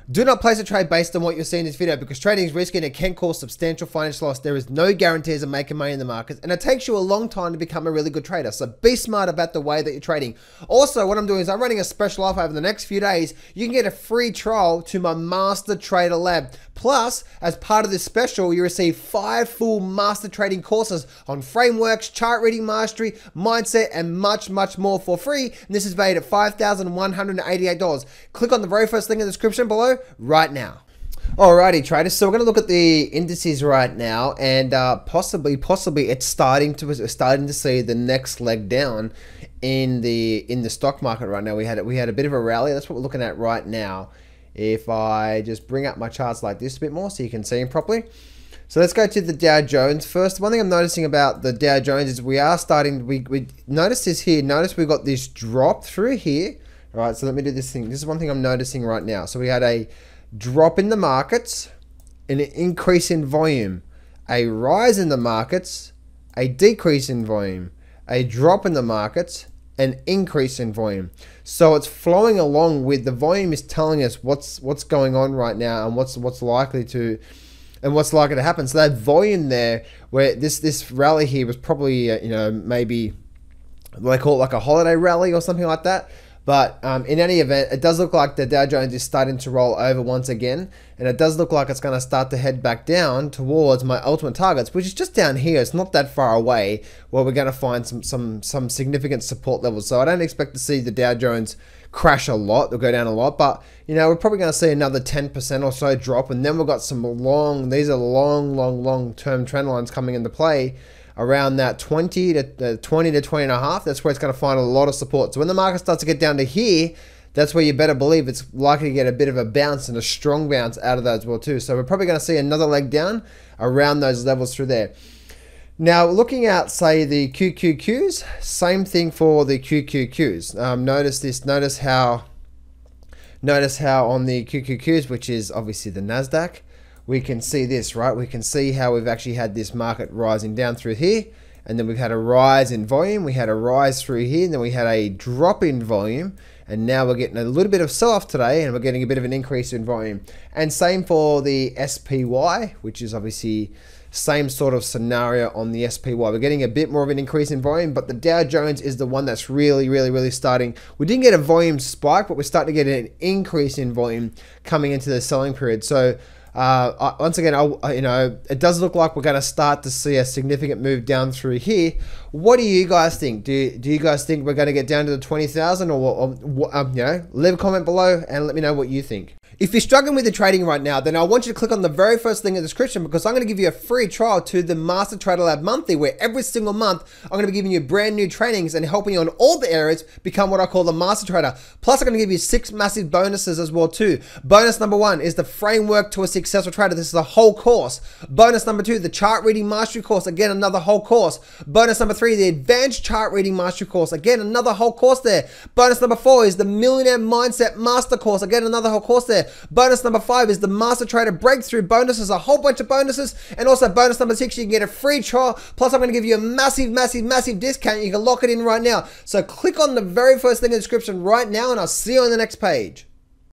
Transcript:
Do not place a trade based on what you're seeing in this video because trading is risky and it can cause substantial financial loss. There is no guarantees of making money in the markets and it takes you a long time to become a really good trader. So be smart about the way that you're trading. Also, what I'm doing is I'm running a special offer over the next few days. You can get a free trial to my Master Trader Lab. Plus, as part of this special, you receive 5 full master trading courses on frameworks, chart reading mastery, mindset, and much, much more for free. And this is valued at $5,188. Click on the very first link in the description below right now. Alrighty, traders. So we're going to look at the indices right now, and possibly, it's starting to see the next leg down in the stock market right now. We had a bit of a rally. That's what we're looking at right now. If I just bring up my charts like this a bit more so you can see them properly. So let's go to the Dow Jones first. One thing I'm noticing about the Dow Jones is we noticed this here. Notice we got this drop through here. All right, so let me do this thing. This is one thing I'm noticing right now. So we had a drop in the markets, an increase in volume, a rise in the markets, a decrease in volume, a drop in the markets, an increase in volume. So it's flowing along with the volume is telling us what's going on right now and what's likely to happen. So that volume there, where this rally here was probably maybe they call it like a holiday rally or something like that. But in any event, it does look like the Dow Jones is starting to roll over once again. And it does look like it's going to start to head back down towards my ultimate targets, which is just down here. It's not that far away where we're going to find some significant support levels. So I don't expect to see the Dow Jones crash a lot or go down a lot. But, we're probably going to see another 10% or so drop. And then we've got these are long-term trend lines coming into play around that 20 to 20 and a half. That's where it's going to find a lot of support. So when the market starts to get down to here, that's where you better believe it's likely to get a bit of a bounce and a strong bounce out of that as well too. So we're probably going to see another leg down around those levels through there. Now looking at, say, the QQQs, same thing for the QQQs. Notice how on the QQQs, which is obviously the Nasdaq, we can see this, right? We can see how we've actually had this market rising down through here, and then we've had a rise in volume, we had a rise through here, and then we had a drop in volume, and now we're getting a little bit of sell-off today, and we're getting a bit of an increase in volume. And same for the SPY, which is obviously same sort of scenario on the SPY. We're getting a bit more of an increase in volume, but the Dow Jones is the one that's really starting. We didn't get a volume spike, but we're starting to get an increase in volume coming into the selling period. So once again, it does look like we're going to start to see a significant move down through here. What do you guys think? Do you guys think we're going to get down to the 20,000, or leave a comment below and let me know what you think. If you're struggling with the trading right now, then I want you to click on the very first link in the description because I'm going to give you a free trial to the Master Trader Lab Monthly, where every single month I'm going to be giving you brand new trainings and helping you on all the areas become what I call the Master Trader. Plus, I'm going to give you 6 massive bonuses as well too. Bonus number 1 is the framework to a successful trader. This is a whole course. Bonus number 2, the chart reading mastery course. Again, another whole course. Bonus number 3, the advanced chart reading mastery course. Again, another whole course there. Bonus number 4 is the millionaire mindset master course. Again, another whole course there. Bonus number 5 is the Master Trader Breakthrough bonuses, a whole bunch of bonuses. And also bonus number 6, you can get a free trial. Plus, I'm going to give you a massive discount. You can lock it in right now. So click on the very first thing in the description right now, and I'll see you on the next page.